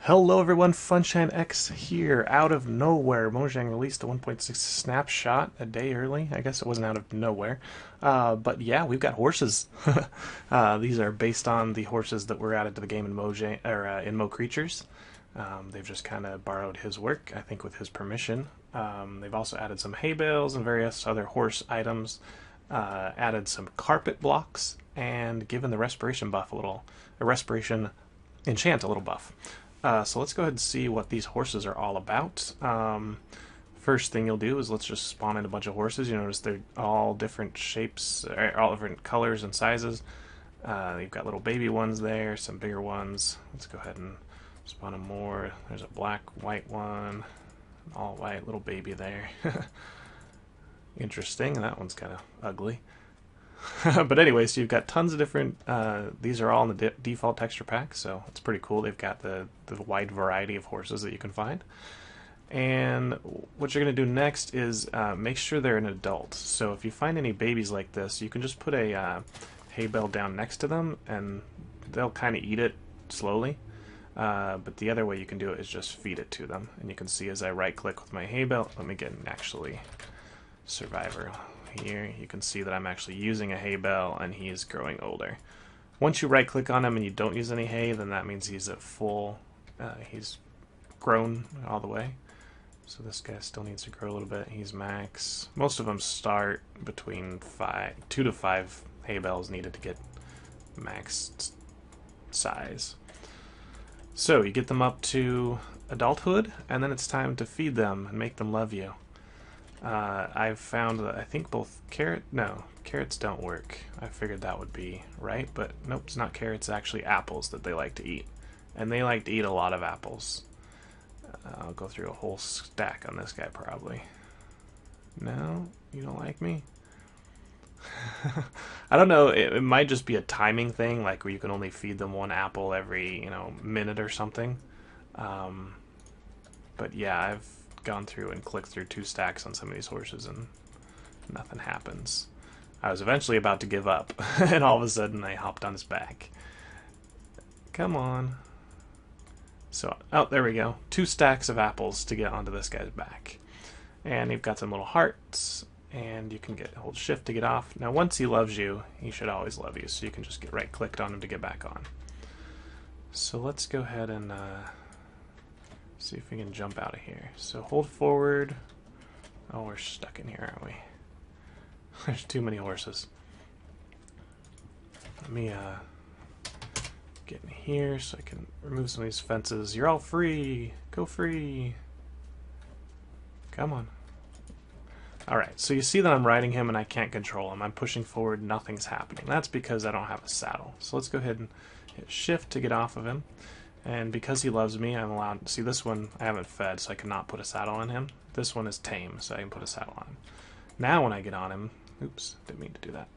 Hello everyone, Funshine X here, out of nowhere. Mojang released a 1.6 snapshot a day early. I guess it wasn't out of nowhere. But yeah, we've got horses. These are based on the horses that were added to the game in Mojang, or in Mo Creatures. They've just kind of borrowed his work, I think with his permission. They've also added some hay bales and various other horse items. Added some carpet blocks and given the respiration buff a respiration enchant a little buff. So let's go ahead and see what these horses are all about. First thing you'll do is let's just spawn in a bunch of horses. You notice they're all different shapes, all different colors and sizes. You've got little baby ones there, some bigger ones. Let's go ahead and spawn them more. There's a black, white one, an all white little baby there. Interesting, that one's kind of ugly. But anyway, so you've got tons of different, these are all in the default texture pack, so it's pretty cool. They've got the wide variety of horses that you can find. And what you're going to do next is make sure they're an adult. So if you find any babies like this, you can just put a hay bale down next to them, and they'll kind of eat it slowly. But the other way you can do it is just feed it to them. And you can see as I right-click with my hay bale, let me get an actually survivor. Here you can see that I'm actually using a hay bale and he is growing older. Once you right click on him and you don't use any hay, then that means he's at full, he's grown all the way. So this guy still needs to grow a little bit. He's max. Most of them start between 2 to 5 hay bales needed to get max size. So you get them up to adulthood and then it's time to feed them and make them love you. I've found that I think both carrots don't work. I figured that would be right, but nope, it's not carrots, it's actually apples that they like to eat. And they like to eat a lot of apples. I'll go through a whole stack on this guy probably. No? You don't like me? I don't know, it might just be a timing thing, like where you can only feed them one apple every, minute or something. But yeah, I've gone through and clicked through 2 stacks on some of these horses and nothing happens. I was eventually about to give up and all of a sudden I hopped on his back. Come on. So, oh, there we go. 2 stacks of apples to get onto this guy's back. And you've got some little hearts and you can hold shift to get off. Now once he loves you, he should always love you, so you can just get right clicked on him to get back on. So let's go ahead and see if we can jump out of here. So hold forward. Oh, we're stuck in here, aren't we? There's too many horses. Let me get in here so I can remove some of these fences. You're all free. Go free. Come on. Alright, so you see that I'm riding him and I can't control him. I'm pushing forward, nothing's happening. That's because I don't have a saddle. So let's go ahead and hit shift to get off of him. And because he loves me, I'm allowed. See, this one I haven't fed, so I cannot put a saddle on him. This one is tame, so I can put a saddle on him. Now when I get on him, oops, didn't mean to do that.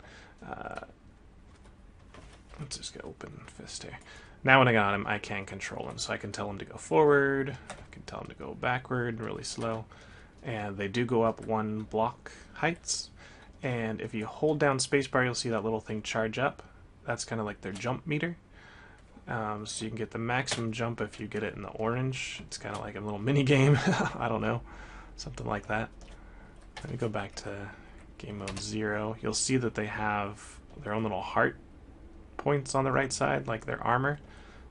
Let's just get open fist here. Now when I get on him, I can control him, so I can tell him to go forward, I can tell him to go backward, really slow. And they do go up 1 block heights. And if you hold down spacebar, you'll see that little thing charge up. That's kind of like their jump meter. So you can get the maximum jump if you get it in the orange. It's kind of like a little mini game. I don't know, something like that. Let me go back to game mode 0. You'll see that they have their own little heart points on the right side, like their armor.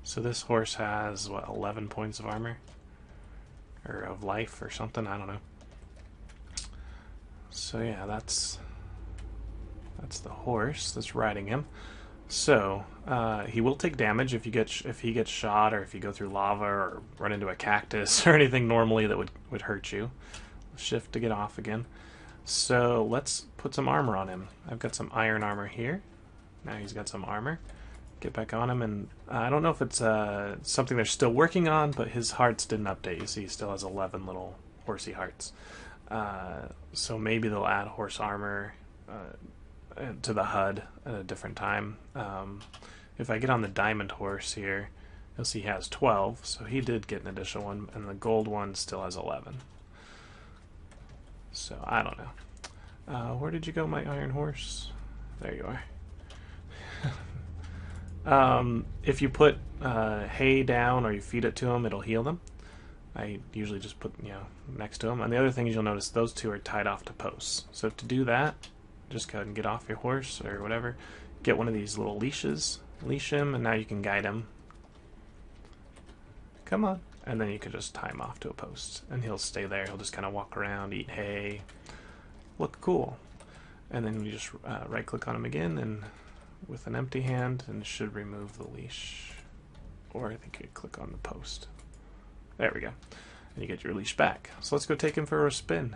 So this horse has what, 11 points of armor, or of life, or something. I don't know. So yeah, that's the horse that's riding him. So he will take damage if he gets shot, or if you go through lava or run into a cactus or anything normally that would hurt you. Shift to get off again. So let's put some armor on him. I've got some iron armor here. Now he's got some armor. Get back on him, and I don't know if it's something they're still working on, but his hearts didn't update. You see he still has 11 little horsey hearts. So maybe they'll add horse armor to the HUD at a different time. If I get on the diamond horse here, you'll see he has 12, so he did get an additional one, and the gold one still has 11. So I don't know. Where did you go, my iron horse? There you are. If you put hay down or you feed it to them, it'll heal them. I usually just put, next to them. And the other thing is you'll notice those two are tied off to posts. So to do that, just go ahead and get off your horse or whatever. Get one of these little leashes, leash him, and now you can guide him. Come on. And then you can just tie him off to a post. And he'll stay there. He'll just kind of walk around, eat hay, look cool. And then you just right-click on him again and with an empty hand, and it should remove the leash. Or I think you click on the post. There we go. And you get your leash back. So let's go take him for a spin.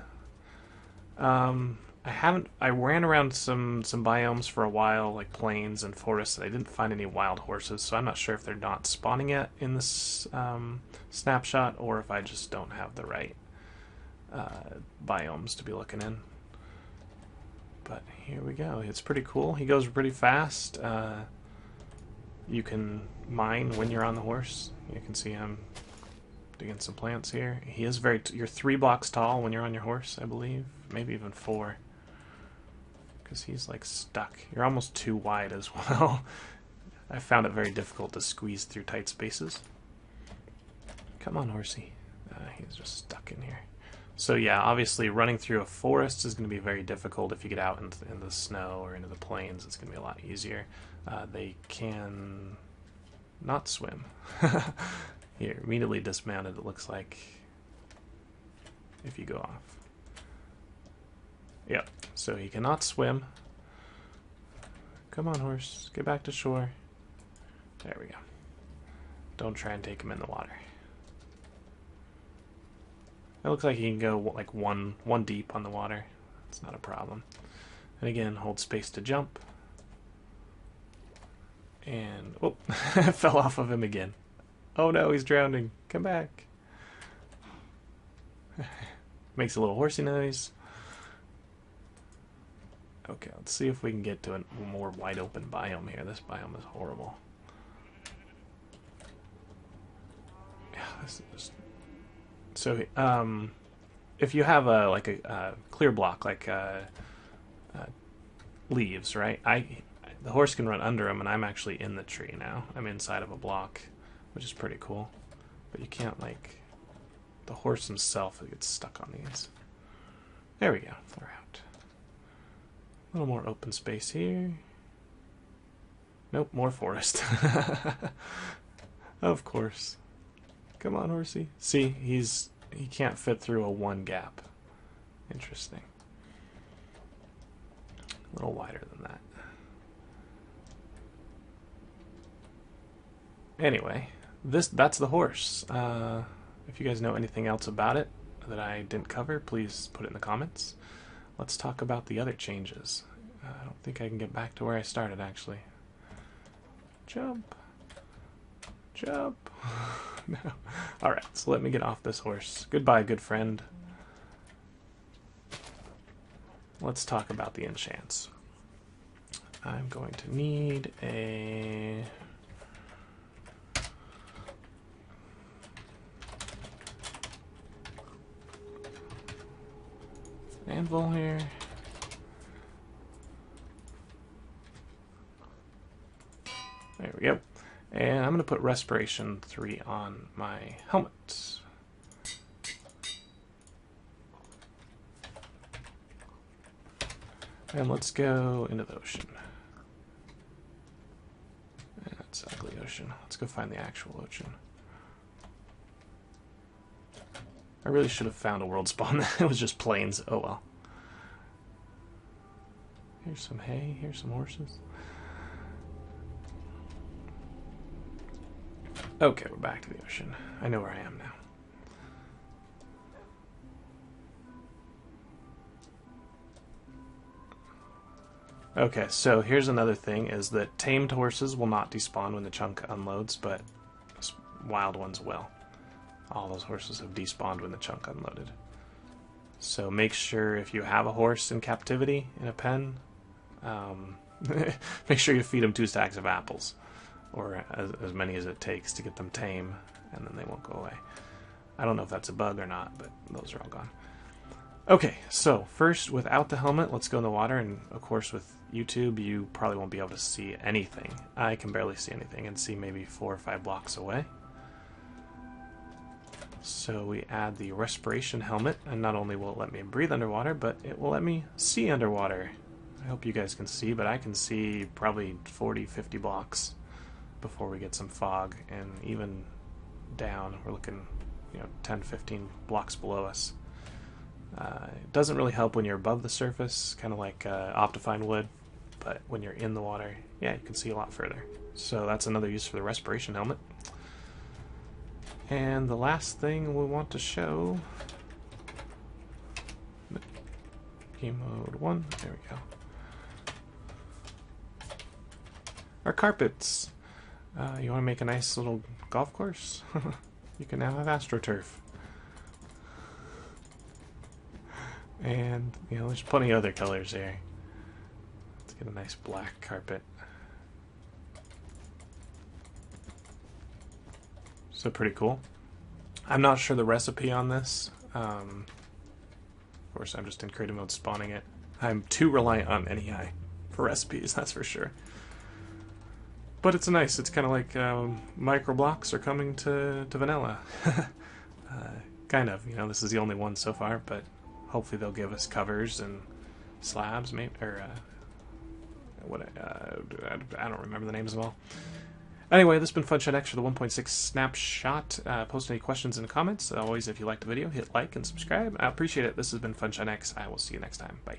I ran around some biomes for a while, like plains and forests, and I didn't find any wild horses, so I'm not sure if they're not spawning yet in this snapshot, or if I just don't have the right biomes to be looking in. But here we go. It's pretty cool. He goes pretty fast. You can mine when you're on the horse. You can see him digging some plants here. He is you're 3 blocks tall when you're on your horse, I believe. Maybe even 4. Because he's like stuck. You're almost too wide as well. I found it very difficult to squeeze through tight spaces. Come on, horsey. He's just stuck in here. So yeah, obviously running through a forest is going to be very difficult. If you get out in the snow or into the plains, it's going to be a lot easier. They can not swim. Here, immediately dismounted, it looks like, if you go off. Yep, so he cannot swim. Come on, horse, get back to shore. There we go. Don't try and take him in the water. It looks like he can go like one deep on the water. It's not a problem. And again, hold space to jump. And, oh, fell off of him again. Oh no, he's drowning. Come back. Makes a little horsey noise. Okay, let's see if we can get to a more wide open biome here. This biome is horrible. Yeah, this is just... So, if you have a clear block, like leaves, right? The horse can run under them, and I'm actually in the tree now. I'm inside of a block, which is pretty cool. But you can't, like, the horse himself gets stuck on these. There we go. They're out. A little more open space here. Nope, more forest. Of course. Come on, horsey. See, he can't fit through a 1 gap. Interesting. A little wider than that. Anyway, that's the horse. If you guys know anything else about it that I didn't cover, please put it in the comments. Let's talk about the other changes. I don't think I can get back to where I started, actually. Jump. Jump. No. Alright, so let me get off this horse. Goodbye, good friend. Let's talk about the enchants. I'm going to need a... anvil here. There we go. And I'm going to put Respiration 3 on my helmet. And let's go into the ocean. That's ugly ocean. Let's go find the actual ocean. I really should have found a world spawn. It was just plains. Oh well. Here's some hay. Here's some horses. Okay, we're back to the ocean. I know where I am now. Okay, so here's another thing, is that tamed horses will not despawn when the chunk unloads, but wild ones will. All those horses have despawned when the chunk unloaded. So make sure if you have a horse in captivity in a pen, make sure you feed them 2 stacks of apples, or as many as it takes to get them tame, and then they won't go away. I don't know if that's a bug or not, but those are all gone. Okay, so first, without the helmet, let's go in the water, and of course with YouTube, you probably won't be able to see anything. I can barely see anything and see maybe 4 or 5 blocks away. So we add the respiration helmet, and not only will it let me breathe underwater, but it will let me see underwater. I hope you guys can see, but I can see probably 40, 50 blocks before we get some fog, and even down, we're looking, 10, 15 blocks below us. It doesn't really help when you're above the surface, kind of like Optifine would, but when you're in the water, yeah, you can see a lot further. So that's another use for the respiration helmet. And the last thing we want to show, game mode 1, there we go, our carpets. You want to make a nice little golf course? You can now have AstroTurf. And, there's plenty of other colors here. Let's get a nice black carpet. So pretty cool. I'm not sure the recipe on this. Of course, I'm just in creative mode spawning it. I'm too reliant on NEI for recipes, that's for sure. But it's nice. It's kind of like micro blocks are coming to vanilla. Kind of. This is the only one so far, but hopefully they'll give us covers and slabs, maybe, or I don't remember the names of them all. Anyway, this has been Funshine X for the 1.6 Snapshot. Post any questions in the comments. Always, if you liked the video, hit like and subscribe. I appreciate it. This has been Funshine X. I will see you next time. Bye.